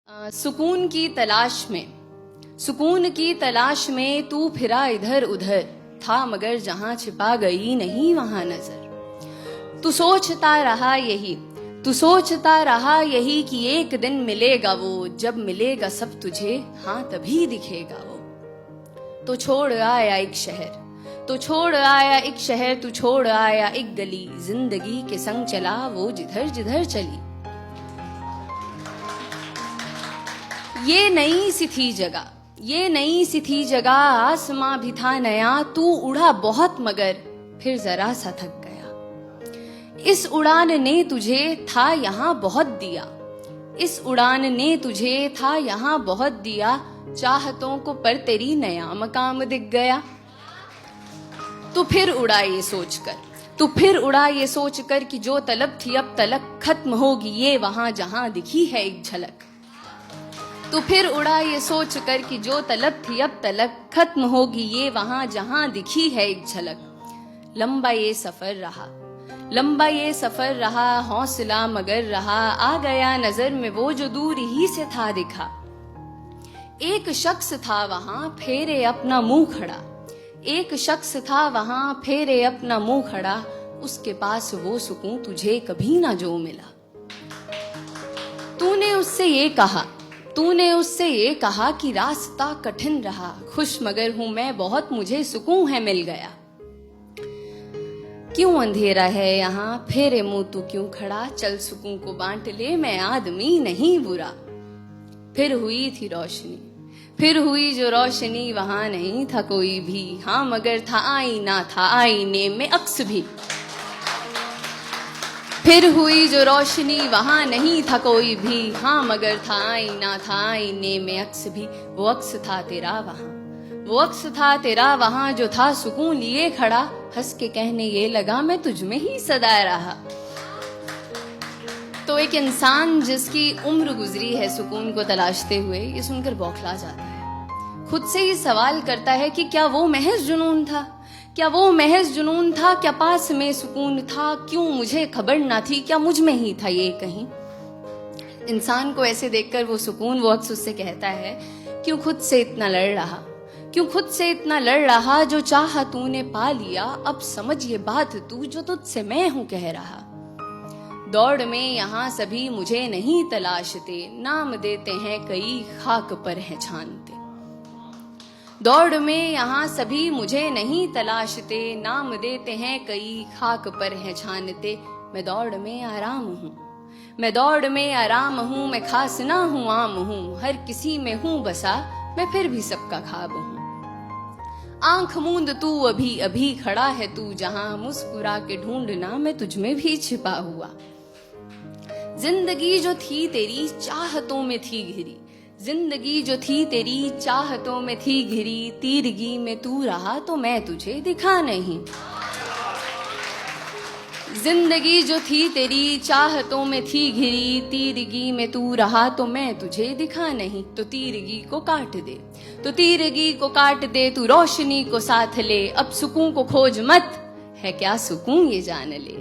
सुकून की तलाश में तू फिरा इधर उधर था, मगर जहां छिपा गई नहीं वहां नजर। तू सोचता रहा यही कि एक दिन मिलेगा वो, जब मिलेगा सब तुझे हाँ तभी दिखेगा वो। तो छोड़ आया एक शहर, तू छोड़ आया एक गली, जिंदगी के संग चला वो जिधर जिधर चली। ये नई सी थी जगह, आसमां भी था नया, तू उड़ा बहुत मगर फिर जरा सा थक गया। इस उड़ान ने तुझे था यहाँ बहुत दिया, चाहतों को पर तेरी नया मकाम दिख गया। तू फिर उड़ा ये सोचकर कि जो तलब थी अब तलक खत्म होगी ये वहां जहां दिखी है एक झलक। तू फिर उड़ा ये सोचकर कि जो तलब थी अब तलक खत्म होगी ये वहां जहां दिखी है एक झलक। लंबा ये सफर रहा, हौसला मगर रहा, आ गया नजर में वो जो दूर ही से था दिखा। एक शख्स था वहां फेरे अपना मुंह खड़ा, उसके पास वो सुकून तुझे कभी ना जो मिला। तूने उससे ये कहा कि रास्ता कठिन रहा, खुश मगर हूं मैं बहुत, मुझे सुकून है मिल गया। क्यों अंधेरा है यहाँ, फेरे मुंह तू क्यों खड़ा, चल सुकून को बांट ले, मैं आदमी नहीं बुरा। फिर हुई जो रोशनी, वहां नहीं था कोई भी, हाँ मगर था आईना, था आईने में अक्स भी। फिर हुई जो रोशनी, वहां नहीं था कोई भी, हाँ मगर था आईना, था आईने में अक्स भी। वो अक्स था तेरा वहां जो था सुकून लिए खड़ा, हंस के कहने ये लगा मैं तुझ में ही सदा रहा। तो एक इंसान जिसकी उम्र गुजरी है सुकून को तलाशते हुए, ये सुनकर बौखला जाता है। खुद से ही सवाल करता है कि क्या वो महज जुनून था, क्या पास में सुकून था, क्यों मुझे खबर ना थी, क्या मुझ में ही था ये कहीं। इंसान को ऐसे देखकर वो सुकून वो अक्स उससे कहता है, क्यों खुद से इतना लड़ रहा, जो चाहा तूने पा लिया, अब समझ ये बात तू जो तुझसे मैं हूं कह रहा। दौड़ में यहाँ सभी मुझे नहीं तलाशते, नाम देते हैं कई खाक पर है छानते। दौड़ में यहाँ सभी मुझे नहीं तलाशते, नाम देते हैं कई खाक पर है छानते। मैं दौड़ में आराम हूँ, मैं खास ना हूँ आम हूँ, हर किसी में हूँ बसा, मैं फिर भी सबका ख्वाब हूँ। आंख मूंद तू अभी खड़ा है तू जहां, मुस्कुरा के ढूंढना मैं तुझ में भी छिपा हुआ। जिंदगी जो थी तेरी चाहतों में थी घिरी, तीरगी में तू रहा तो मैं तुझे दिखा नहीं। जिंदगी जो थी तेरी चाहतों में थी घिरी, तीरगी में तू रहा तो मैं तुझे दिखा नहीं। तो तीरगी को काट दे तू रोशनी को साथ ले, अब सुकून को खोज मत, है क्या सुकून ये जान ले।